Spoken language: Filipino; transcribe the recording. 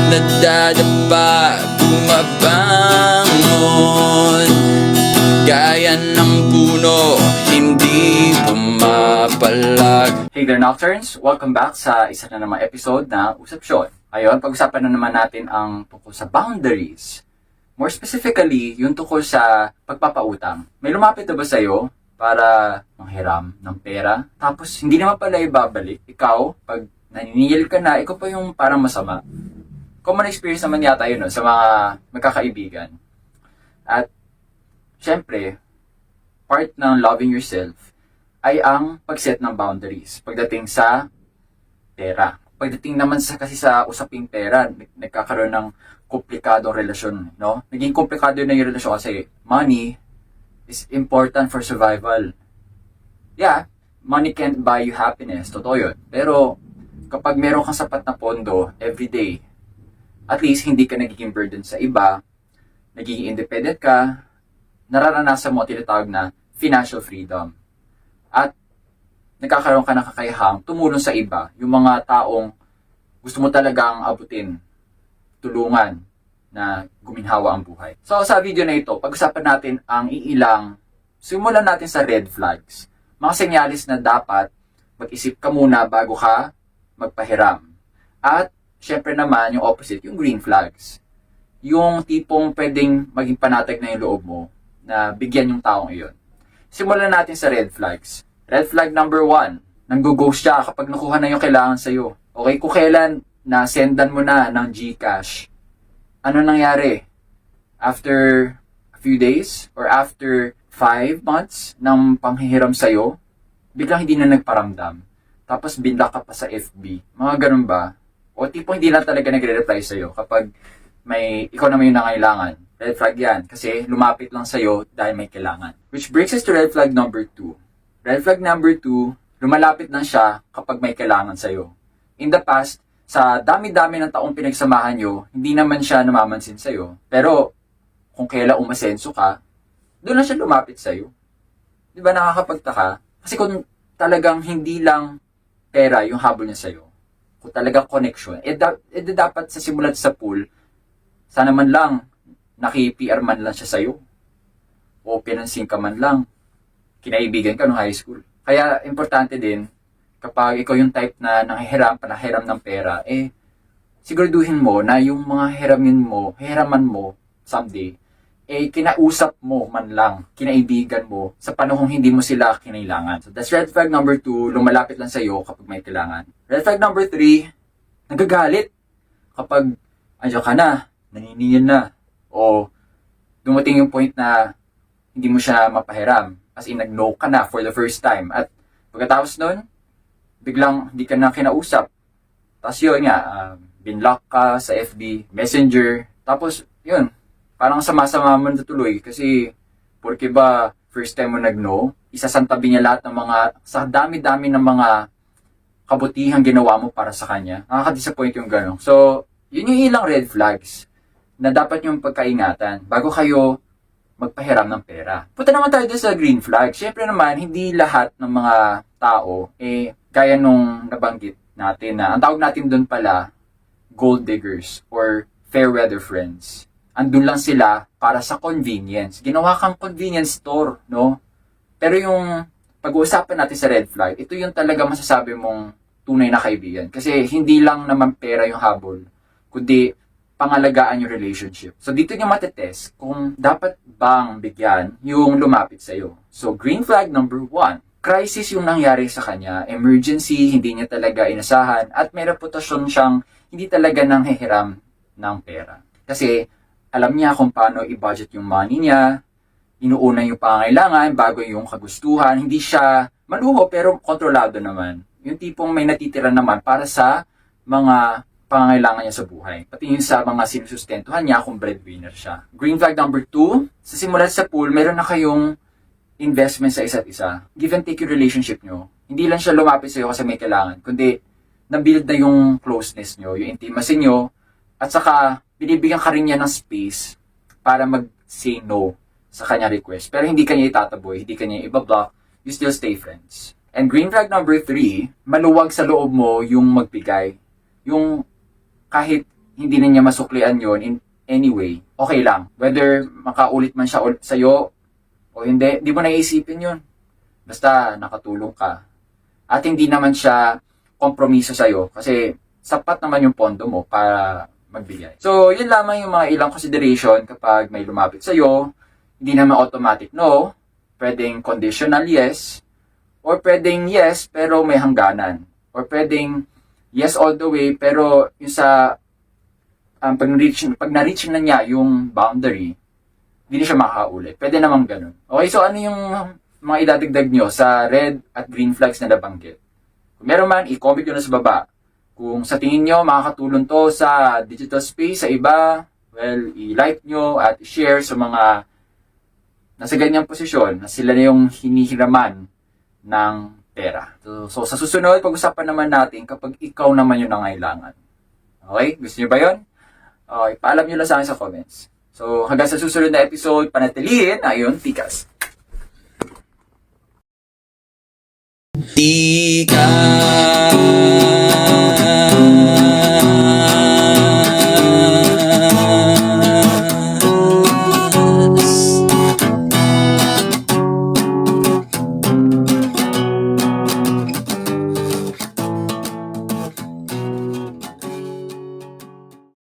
nadadapa, bumabangon. Gaya ng puno, hindi pumapalag. Hey there, Nocturnes! Welcome back sa isa na namang episode na Usap Shot. Ayun, pag-usapan na naman natin ang tungkol sa boundaries. More specifically, yung tungkol sa pagpapautang. May lumapit na ba sa'yo para manghiram ng pera? Tapos hindi naman pala ibabalik. Ikaw, pag naniningil ka na, ikaw pa yung parang masama. Common experience naman yata yun sa mga magkakaibigan. At syempre, part ng loving yourself ay ang pag-set ng boundaries pagdating sa pera. Pagdating naman kasi sa usaping pera, nagkakaroon ng komplikadong relasyon, no? Naging komplikado na yung relasyon kasi money is important for survival. Yeah, money can't buy you happiness, totoo yun. Pero kapag meron kang sapat na pondo everyday, at least hindi ka nagiging burden sa iba, nagiging independent ka, nararanasan mo tinatawag na financial freedom. At nagkakaroon ka ng kakayahang tumulong sa iba, yung mga taong gusto mo talagang abutin, tulungan na guminhawa ang buhay. So sa video na ito, pag-usapan natin ang simulan natin sa red flags. Mga senyalis na dapat mag-isip ka muna bago ka magpahiram. At syempre naman yung opposite, yung green flags. Yung tipong pwedeng maging panatag na yung loob mo na bigyan yung taong iyon. Simulan natin sa red flags. Red flag number 1, nanggo-ghost siya kapag nakuha na yung kailangan sa'yo. Okay, kung kailan na-sendan mo na ng GCash, ano nangyari? After a few days or after 5 months ng panghihiram sa'yo, biglang hindi na nagparamdam. Tapos binlock ka pa sa FB. Mga ganun ba? O tipong hindi na talaga nagre-reply sa'yo kapag ikaw naman yung nangailangan. Red flag yan kasi lumapit lang sa'yo dahil may kailangan. Which brings us to red flag number 2. Red flag number 2, lumalapit lang siya kapag may kailangan sa'yo. In the past, sa dami-dami ng taong pinagsamahan nyo, hindi naman siya namamansin sa'yo. Pero kung kailan umasenso ka, doon lang siya lumapit sa'yo. Di ba nakakapagtaka? Kasi kung talagang hindi lang pera yung habol niya sa'yo, kung talagang connection, dapat sa simulat sa pool, sana man lang naki-PR man lang siya sa'yo. O pinansin ka man lang. Kinaibigan ka nung high school. Kaya importante din, kapag ikaw yung type na panahiram ng pera, siguraduhin mo na yung mga hiraman mo someday, kinausap mo man lang, kinaibigan mo, sa panahong hindi mo sila kinailangan. So that's red flag number 2, lumalapit lang sa'yo kapag may kailangan. Red flag number 3, nagagalit. Kapag andiyan ka na, naniningil na, o dumating yung point na hindi mo siya mapahiram, as in nag-no ka na for the first time, at pagkatapos nun, biglang hindi ka na kinausap. Tapos yun nga, binlock ka sa FB, Messenger, tapos yun, parang sama-sama mo natuloy kasi porque ba first time mo nag-no, isasantabi niya lahat ng sa dami-dami ng mga kabutihang ginawa mo para sa kanya. Nakaka-disappoint yung gano'n. So, yun yung ilang red flags na dapat yung pagkaingatan bago kayo magpahiram ng pera. Punta naman tayo sa green flag. Siyempre naman, hindi lahat ng mga tao, gaya nung nabanggit natin na, ang tawag natin doon pala, gold diggers or fair weather friends. Andun lang sila para sa convenience. Ginawa kang convenience store, no? Pero yung pag-uusapan natin sa red flag, ito yung talaga masasabi mong tunay na kaibigan. Kasi hindi lang naman pera yung habol, kundi pangalagaan yung relationship. So dito nyo matetest kung dapat bang bigyan yung lumapit sa'yo. So green flag number 1, crisis yung nangyari sa kanya, emergency, hindi niya talaga inasahan, at may reputasyon siyang hindi talaga nanghihiram ng pera. Kasi alam niya kung paano i-budget yung money niya, inuuna yung pangangailangan bago yung kagustuhan, hindi siya maluho pero kontrolado naman. Yung tipong may natitira naman para sa mga pangangailangan niya sa buhay. Pati yung sa mga sinusustentuhan niya kung breadwinner siya. Green flag number 2, sa simulat sa pool, meron na kayong investment sa isa't isa. Give and take yung relationship nyo. Hindi lang siya lumapit sa'yo kasi may kailangan, kundi nabuild na yung closeness nyo, yung intimacy nyo, at saka binibigyan ka rin niya ng space para mag-say no sa kanya request. Pero hindi kanya itataboy, hindi kanya ibablock, you still stay friends. And green flag number 3, maluwag sa loob mo yung magbigay. Yung kahit hindi na niya masuklian yon in any way, okay lang. Whether makaulit man siya ulit sa'yo o hindi, di mo naisipin yun. Basta nakatulong ka. At hindi naman siya kompromiso sa'yo kasi sapat naman yung pondo mo para magbigay. So, yun lamang yung mga ilang consideration kapag may lumapit sa'yo. Hindi naman automatic no, pwedeng conditional yes, or pwedeng yes pero may hangganan. Or pwedeng yes all the way, pero yung sa pag na-reach na niya yung boundary, hindi na siya makakaulit. Pwede namang ganun. Okay, so ano yung mga idadagdag nyo sa red at green flags na nabanggit? Kung meron man, i-comment nyo na sa baba. Kung sa tingin nyo makakatulong to sa digital space, sa iba, well, i-like nyo at i-share sa mga nasa ganyang posisyon na sila na yung hinihiraman ng pera. So sa susunod, pag-usapan naman natin kapag ikaw naman yung nangailangan. Okay? Gusto nyo ba yun? Okay, paalam nyo lang sa akin sa comments. So hanggang sa susunod na episode, panatilihin, ayun, tikas.